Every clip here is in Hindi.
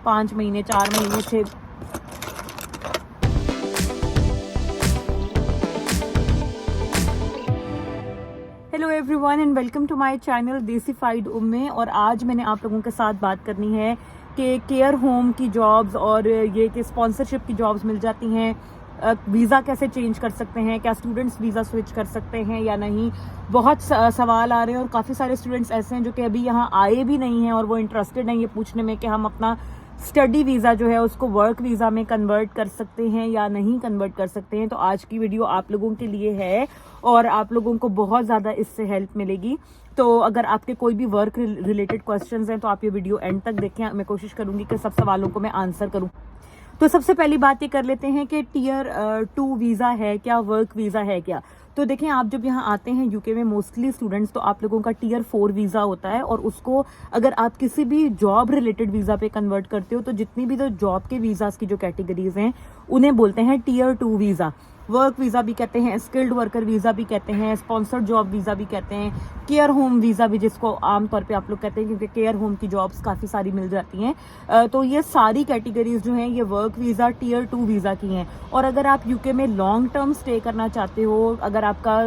5 महीने, 4 महीने, 6। Hello everyone and welcome to my channel Desified Umme. और आज मैंने आप लोगों के साथ बात करनी है कि केयर होम की जॉब्स और ये कि स्पॉन्सरशिप की जॉब्स मिल जाती हैं, वीज़ा कैसे चेंज कर सकते हैं, क्या स्टूडेंट्स वीज़ा स्विच कर सकते हैं या नहीं। बहुत सवाल आ रहे हैं और काफ़ी सारे स्टूडेंट्स ऐसे हैं जो कि अभी यहाँ आए भी नहीं हैं और वो इंटरेस्टेड हैं ये पूछने में कि हम अपना स्टडी वीज़ा जो है उसको वर्क वीज़ा में कन्वर्ट कर सकते हैं या नहीं कन्वर्ट कर सकते हैं। तो आज की वीडियो आप लोगों के लिए है और आप लोगों को बहुत ज़्यादा इससे हेल्प मिलेगी। तो अगर आपके कोई भी वर्क रिलेटेड क्वेश्चंस हैं तो आप ये वीडियो एंड तक देखें। मैं कोशिश करूंगी कि सब सवालों को मैं आंसर करूं। तो सबसे पहली बात ये कर लेते हैं कि टीयर 2 वीज़ा है क्या, वर्क वीज़ा है क्या। तो देखें, आप जब यहाँ आते हैं यूके में मोस्टली स्टूडेंट्स, तो आप लोगों का टीयर 4 वीज़ा होता है और उसको अगर आप किसी भी जॉब रिलेटेड वीज़ा पे कन्वर्ट करते हो तो जितनी भी तो जॉब के वीज़ास की जो कैटेगरीज हैं उन्हें बोलते हैं टीयर 2 वीज़ा। वर्क वीज़ा भी कहते हैं, स्किल्ड वर्कर वीज़ा भी कहते हैं, स्पॉन्सर्ड जॉब वीज़ा भी कहते हैं, केयर होम वीज़ा भी जिसको आमतौर पे आप लोग कहते हैं क्योंकि केयर होम की जॉब्स काफ़ी सारी मिल जाती हैं। तो ये सारी कैटेगरीज जो हैं ये वर्क वीज़ा टीयर 2 वीज़ा की हैं। और अगर आप यूके में लॉन्ग टर्म स्टे करना चाहते हो, अगर आपका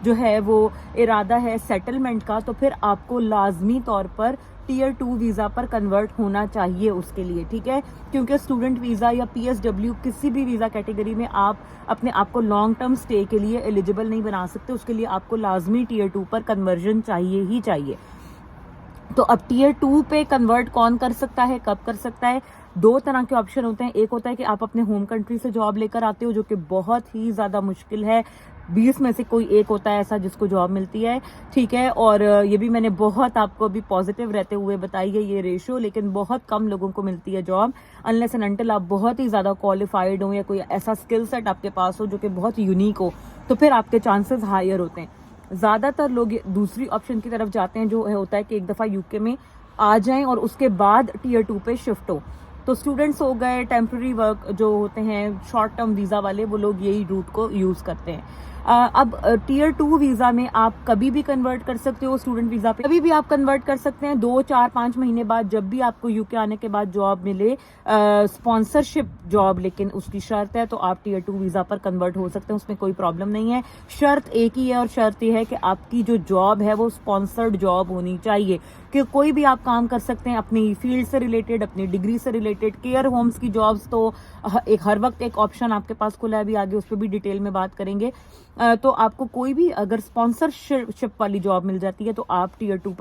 जो है वो इरादा है सेटलमेंट का, तो फिर आपको लाजमी तौर पर टीयर 2 वीज़ा पर कन्वर्ट होना चाहिए उसके लिए, ठीक है। क्योंकि स्टूडेंट वीज़ा या PSW किसी भी वीज़ा कैटेगरी में आप अपने आप को लॉन्ग टर्म स्टे के लिए एलिजिबल नहीं बना सकते। उसके लिए आपको लाजमी टीयर 2 पर कन्वर्जन चाहिए ही चाहिए। तो अब टीयर 2 पे कन्वर्ट कौन कर सकता है, कब कर सकता है? 2 तरह के ऑप्शन होते हैं। एक होता है कि आप अपने होम कंट्री से जॉब लेकर आते हो, जो कि बहुत ही ज़्यादा मुश्किल है। 20 में से कोई एक होता है ऐसा जिसको जॉब मिलती है, ठीक है। और ये भी मैंने बहुत आपको अभी पॉजिटिव रहते हुए बताई है ये रेशो, लेकिन बहुत कम लोगों को मिलती है जॉब अनलेस एंड अनटिल आप बहुत ही ज़्यादा क्वालिफाइड हो या कोई ऐसा स्किल सेट आपके पास हो जो कि बहुत यूनिक हो, तो फिर आपके चांसेस हायर होते हैं। ज़्यादातर लोग दूसरी ऑप्शन की तरफ जाते हैं जो होता है कि एक दफ़ा यूके में आ जाएं और उसके बाद टीयर 2 पे शिफ्ट हो। तो स्टूडेंट्स हो गए, टेम्प्रेरी वर्क जो होते हैं, शॉर्ट टर्म वीज़ा वाले, वो लोग यही रूट को यूज़ करते हैं। अब टीयर 2 वीज़ा में आप कभी भी कन्वर्ट कर सकते हो, स्टूडेंट वीज़ा पे कभी भी आप कन्वर्ट कर सकते हैं। 2, 4, 5 महीने बाद जब भी आपको यूके आने के बाद जॉब मिले, स्पॉन्सरशिप जॉब, लेकिन उसकी शर्त है, तो आप टीयर 2 वीज़ा पर कन्वर्ट हो सकते हैं, उसमें कोई प्रॉब्लम नहीं है। शर्त एक ही है और शर्त यह है कि आपकी जो जॉब है वो स्पॉन्सर्ड जॉब होनी चाहिए। कि कोई भी आप काम कर सकते हैं अपनी फील्ड से रिलेटेड, अपनी डिग्री से रिलेटेड। केयर होम्स की जॉब्स तो एक हर वक्त एक ऑप्शन आपके पास खुला है, अभी आगे उस पर भी डिटेल में बात करेंगे। तो आपको कोई भी अगर स्पॉन्सरशिप वाली जॉब मिल जाती है तो आप टीयर 2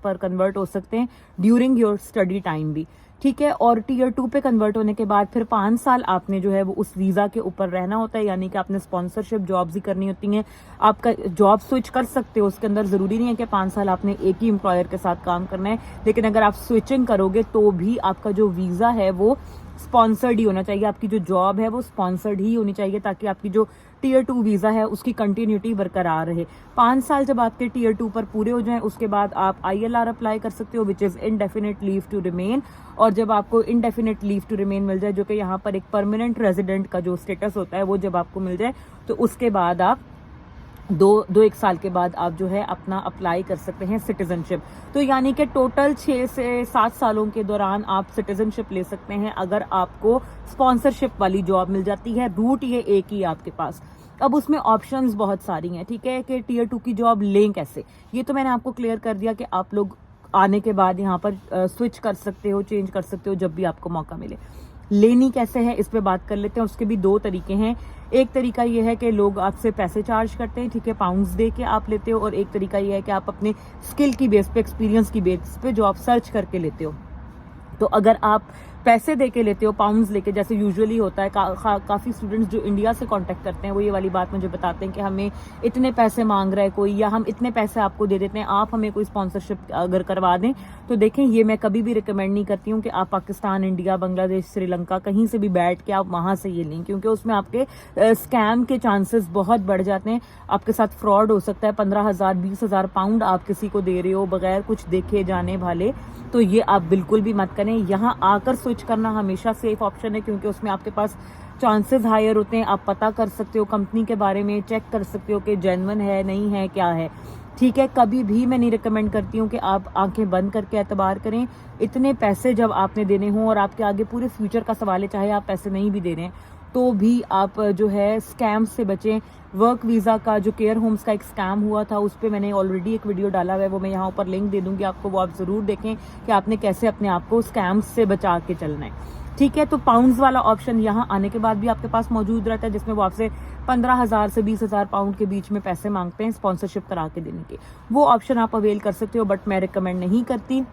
पर कन्वर्ट हो सकते हैं ड्यूरिंग योर स्टडी टाइम भी, ठीक है। और टीयर 2 पे कन्वर्ट होने के बाद फिर 5 साल आपने जो है वो उस वीज़ा के ऊपर रहना होता है, यानी कि आपने स्पॉन्सरशिप जॉब्स ही करनी होती हैं। आपका जॉब स्विच कर सकते हो, उसके अंदर ज़रूरी नहीं है कि 5 साल आपने एक ही एम्प्लॉयर के साथ काम करना है, लेकिन अगर आप स्विचिंग करोगे तो भी आपका जो वीज़ा है वो स्पॉन्सर्ड ही होना चाहिए, आपकी जो जॉब है वो स्पॉन्सर्ड ही होनी चाहिए, ताकि आपकी जो टीयर 2 वीज़ा है उसकी कंटिन्यूटी बरकरार रहे। 5 साल जब आपके टीयर 2 पर पूरे हो जाएं उसके बाद आप ILR अप्लाई कर सकते हो, which is indefinite leave to remain. और जब आपको इंडेफिनिट लीव टू रिमेन मिल जाए, जो कि यहाँ पर एक परमानेंट रेजिडेंट का जो स्टेटस होता है, वो जब आपको मिल जाए तो उसके बाद आप 1 साल के बाद आप जो है अपना अप्लाई कर सकते हैं सिटीजनशिप। तो यानी कि टोटल 6 से 7 सालों के दौरान आप सिटीजनशिप ले सकते हैं अगर आपको स्पॉन्सरशिप वाली जॉब मिल जाती है। रूट ये एक ही आपके पास। अब उसमें ऑप्शंस बहुत सारी हैं, ठीक है, कि टीयर 2 की जॉब लें कैसे। ये तो मैंने आपको क्लियर कर दिया कि आप लोग आने के बाद यहाँ पर स्विच कर सकते हो, चेंज कर सकते हो जब भी आपको मौका मिले। लेनी कैसे है इस पे बात कर लेते हैं। उसके भी 2 तरीके हैं। एक तरीका ये है कि लोग आपसे पैसे चार्ज करते हैं, ठीक है, पाउंड्स दे के आप लेते हो। और एक तरीका ये है कि आप अपने स्किल की बेस पे, एक्सपीरियंस की बेस पे जॉब सर्च करके लेते हो। तो अगर आप पैसे दे के लेते हो, पाउंड्स लेके, जैसे यूजुअली होता है, काफ़ी स्टूडेंट्स जो इंडिया से कांटेक्ट करते हैं वो ये वाली बात मुझे बताते हैं कि हमें इतने पैसे मांग रहा है कोई, या हम इतने पैसे आपको दे देते हैं, आप हमें कोई स्पॉन्सरशिप अगर करवा दें। तो देखें, ये मैं कभी भी रिकमेंड नहीं करती हूँ कि आप पाकिस्तान, इंडिया, बांग्लादेश, श्रीलंका कहीं से भी बैठ के आप वहाँ से ये लें, क्योंकि उसमें आपके स्कैम के चांसेस बहुत बढ़ जाते हैं। आपके साथ फ्रॉड हो सकता है। 15,000 20,000 पाउंड आप किसी को दे रहे हो बगैर कुछ देखे जाने वाले, तो ये आप बिल्कुल भी मत करें। यहाँ आकर स्विच करना हमेशा सेफ ऑप्शन है, क्योंकि उसमें आपके पास चांसेस हायर होते हैं। आप पता कर सकते हो कंपनी के बारे में, चेक कर सकते हो कि जेन्युइन है, नहीं है, क्या है, ठीक है। कभी भी मैं नहीं रिकमेंड करती हूँ कि आप आंखें बंद करके एतबार करें। इतने पैसे जब आपने देने हों और आपके आगे पूरे फ्यूचर का सवाल है, चाहे आप पैसे नहीं भी दे रहे हैं तो भी आप जो है स्कैम से बचें। वर्क वीज़ा का जो केयर होम्स का एक स्कैम हुआ था उस पर मैंने ऑलरेडी एक वीडियो डाला हुआ है, वो मैं यहाँ ऊपर लिंक दे दूँगी आपको, वो आप ज़रूर देखें कि आपने कैसे अपने आप को स्कैम्स से बचा के चलना है। ठीक है। तो पाउंड्स वाला ऑप्शन यहाँ आने के बाद भी आपके पास मौजूद रहता है, जिसमें वो आपसे 15,000 से 20,000 पाउंड के बीच में पैसे मांगते हैं स्पॉन्सरशिप करा के देने के। वो ऑप्शन आप अवेल कर सकते हो, बट मैं रिकमेंड नहीं करती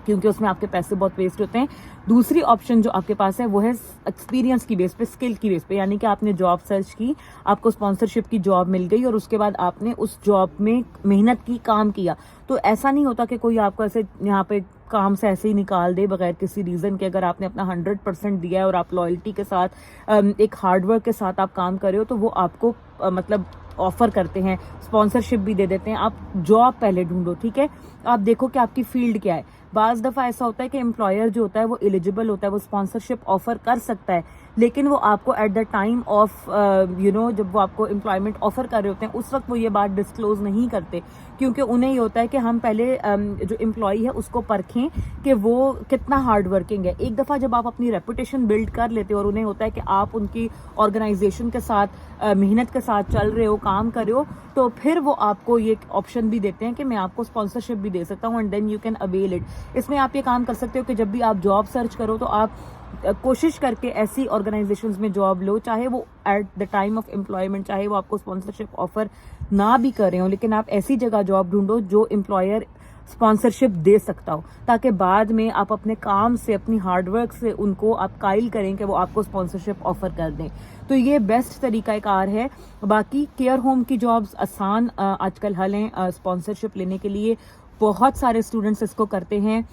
क्योंकि उसमें आपके पैसे बहुत वेस्ट होते हैं। दूसरी ऑप्शन जो आपके पास है वो है एक्सपीरियंस की बेस पे, स्किल की बेस पे, यानी कि आपने जॉब सर्च की, आपको स्पॉन्सरशिप की जॉब मिल गई और उसके बाद आपने उस जॉब में मेहनत की, काम किया। तो ऐसा नहीं होता कि कोई आपको ऐसे यहाँ पे काम से ऐसे ही निकाल दे बगैर किसी रीजन के। अगर आपने अपना 100% दिया है और आप लॉयल्टी के साथ एक हार्डवर्क के साथ आप काम कर रहे हो तो वो आपको मतलब ऑफर करते हैं, स्पॉन्सरशिप भी दे देते हैं। आप जॉब पहले ढूंढो, ठीक है। आप देखो कि आपकी फील्ड क्या है। बाज दफ़ा ऐसा होता है कि एम्प्लॉयर जो होता है वो एलिजिबल होता है, वो स्पॉन्सरशिप ऑफर कर सकता है, लेकिन वो आपको एट द टाइम ऑफ जब वो आपको एम्प्लॉयमेंट ऑफर कर रहे होते हैं उस वक्त वो ये बात डिस्क्लोज नहीं करते, क्योंकि उन्हें ये होता है कि हम पहले जो एम्प्लॉई है उसको परखें कि वो कितना हार्ड वर्किंग है। एक दफ़ा जब आप अपनी रेपुटेशन बिल्ड कर लेते हो और उन्हें होता है कि आप उनकी ऑर्गेनाइजेशन के साथ मेहनत के साथ चल रहे हो, काम कर रहे हो, तो फिर वो आपको ये ऑप्शन भी देते हैं कि मैं आपको स्पॉन्सरशिप भी दे सकता हूँ and then you can avail it. इसमें आप ये काम कर सकते हो कि जब भी आप जॉब सर्च करो तो आप कोशिश करके ऐसी ऑर्गेनाइजेशंस में जॉब लो, चाहे वो at the time of employment, चाहे वो आपको स्पॉन्सरशिप ऑफर ना भी कर रहे हो, लेकिन आप ऐसी जगह जॉब ढूंढो जो एम्प्लॉयर स्पॉन्सरशिप दे सकता हो, ताकि बाद में आप अपने काम से, अपनी हार्डवर्क से उनको आप कायल करें कि वो आपको स्पॉन्सरशिप ऑफर कर दें। तो ये बेस्ट तरीका कार है। बाकी केयर होम की जॉब्स आसान आजकल हल हैं स्पॉन्सरशिप लेने के लिए। बहुत सारे स्टूडेंट्स इसको करते हैं।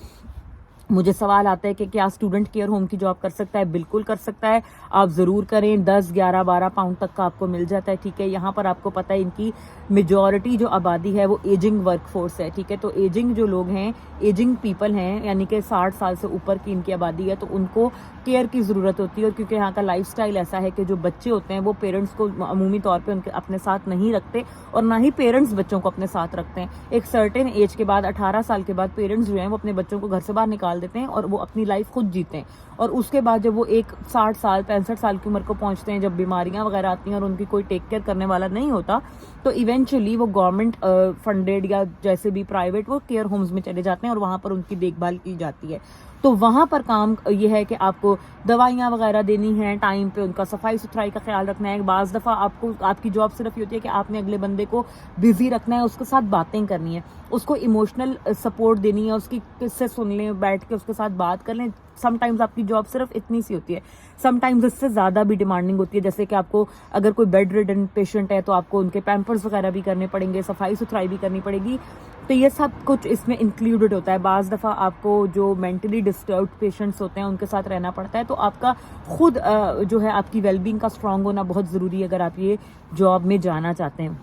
मुझे सवाल आता है कि क्या स्टूडेंट केयर होम की जॉब कर सकता है? बिल्कुल कर सकता है, आप ज़रूर करें। 10, 11, 12 पाउंड तक का आपको मिल जाता है, ठीक है। यहाँ पर आपको पता है इनकी मेजॉरिटी जो आबादी है वो एजिंग वर्कफोर्स है, ठीक है। तो एजिंग जो लोग हैं, एजिंग पीपल हैं, यानी कि 60 साल से ऊपर की इनकी आबादी है, तो उनको केयर की ज़रूरत होती है। और क्योंकि यहाँ का लाइफस्टाइल ऐसा है कि जो बच्चे होते हैं वो पेरेंट्स को अमूमी तौर पर उनके अपने साथ नहीं रखते और ना ही पेरेंट्स बच्चों को अपने साथ रखते हैं। एक सर्टेन एज के बाद, 18 साल के बाद पेरेंट्स जो हैं वो अपने बच्चों को घर से बाहर निकाल देते हैं और वो अपनी लाइफ खुद जीते हैं। और उसके बाद जब वो एक 60 साल 65 साल की उम्र को पहुंचते हैं, जब बीमारियां वगैरह आती हैं और उनकी कोई टेक केयर करने वाला नहीं होता, तो इवेंचुअली वो गवर्नमेंट फंडेड या जैसे भी प्राइवेट वो केयर होम्स में चले जाते हैं और वहां पर उनकी देखभाल की जाती है। तो वहां पर काम ये है कि आपको दवाइयां वगैरह देनी है, टाइम पे उनका सफाई सुथराई का ख्याल रखना है। बाज़ दफ़ा आपको आपकी जॉब सिर्फ ये होती है कि आपने अगले बंदे को बिजी रखना है, उसके साथ बातें करनी है, उसको इमोशनल सपोर्ट देनी है, उसकी किस्से सुन लें, बैठ के उसके साथ बात कर लें। समटाइम्स आपकी जॉब सिर्फ इतनी सी होती है, समटाइम्स इससे ज़्यादा भी डिमांडिंग होती है। जैसे कि आपको अगर कोई बेड रिडन पेशेंट है तो आपको उनके पैम्पर्स वगैरह भी करने पड़ेंगे, सफाई सुथराई भी करनी पड़ेगी। तो ये सब कुछ इसमें इंक्लूडेड होता है। बाज़ दफ़ा आपको जो मेंटली डिस्टर्ब्ड पेशेंट्स होते हैं उनके साथ रहना पड़ता है, तो आपका खुद जो है आपकी वेलबींग का स्ट्रांग होना बहुत ज़रूरी है अगर आप ये जॉब में जाना चाहते हैं।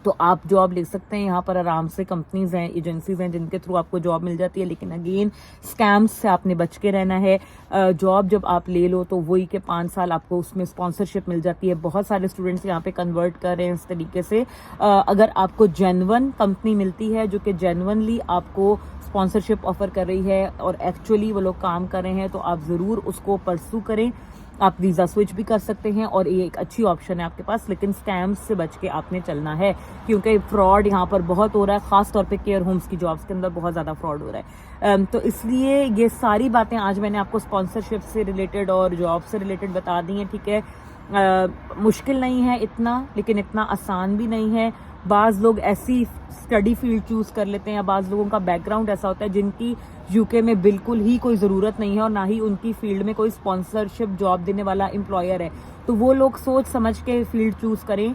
तो आप जॉब ले सकते हैं, यहाँ पर आराम से कंपनीज हैं, एजेंसीज हैं जिनके थ्रू आपको जॉब मिल जाती है। लेकिन अगेन स्कैम्स से आपने बच के रहना है। जॉब जब आप ले लो तो वही के 5 साल आपको उसमें स्पॉन्सरशिप मिल जाती है। बहुत सारे स्टूडेंट्स यहाँ पे कन्वर्ट कर रहे हैं इस तरीके से। अगर आपको जेन्युइन कंपनी मिलती है जो कि जेन्युइनली आपको स्पॉन्सरशिप ऑफर कर रही है और एक्चुअली वो लोग काम कर रहे हैं, तो आप ज़रूर उसको परसू करें। आप वीज़ा स्विच भी कर सकते हैं और ये एक अच्छी ऑप्शन है आपके पास, लेकिन स्कैम्स से बच के आपने चलना है क्योंकि फ्रॉड यहाँ पर बहुत हो रहा है। खास तौर पे केयर होम्स की जॉब्स के अंदर बहुत ज़्यादा फ्रॉड हो रहा है। तो इसलिए ये सारी बातें आज मैंने आपको स्पॉन्सरशिप से रिलेटेड और जॉब से रिलेटेड बता दी हैं, ठीक है। मुश्किल नहीं है इतना, लेकिन इतना आसान भी नहीं है। बाज़ लोग ऐसी स्टडी फील्ड चूज़ कर लेते हैं या बाज़ लोगों का बैकग्राउंड ऐसा होता है जिनकी यूके में बिल्कुल ही कोई ज़रूरत नहीं है और ना ही उनकी फील्ड में कोई स्पॉन्सरशिप जॉब देने वाला एम्प्लॉयर है। तो वो लोग सोच समझ के फील्ड चूज़ करें।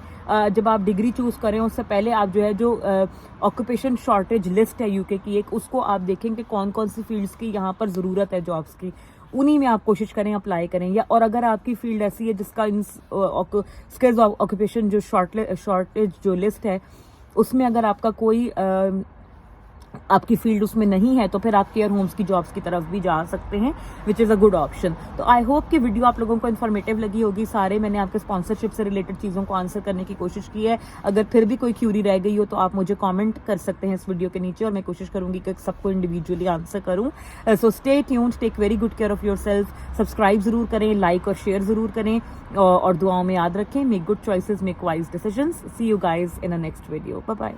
जब आप डिग्री चूज़ करें उससे पहले आप जो है जो ऑक्यूपेशन शॉर्टेज लिस्ट है यूके की एक, उसको आप देखें कि कौन कौन सी फील्ड्स की यहाँ पर ज़रूरत है जॉब्स की, उन्हीं में आप कोशिश करें, अप्लाई करें। या और अगर आपकी फील्ड ऐसी है जिसका इन स्किल्स ऑक्यूपेशन जो शॉर्टेज जो लिस्ट है उसमें अगर आपका कोई आपकी फील्ड उसमें नहीं है तो फिर आप केयर होम्स की जॉब्स की तरफ भी जा सकते हैं, which is a good option. तो आई होप कि वीडियो आप लोगों को इन्फॉर्मेटिव लगी होगी। सारे मैंने आपके स्पॉन्सरशिप से रिलेटेड चीज़ों को आंसर करने की कोशिश की है। अगर फिर भी कोई क्यूरी रह गई हो तो आप मुझे कॉमेंट कर सकते हैं इस वीडियो के नीचे, और मैं कोशिश करूंगी कि सबको इंडिविजुअली आंसर करूँ। So stay tuned, take very good care of your self. Subscribe जरूर करें, लाइक और शेयर जरूर करें, और दुआओं में याद रखें। Make good choices, make wise decisions. See you guys in a next video. Bye bye.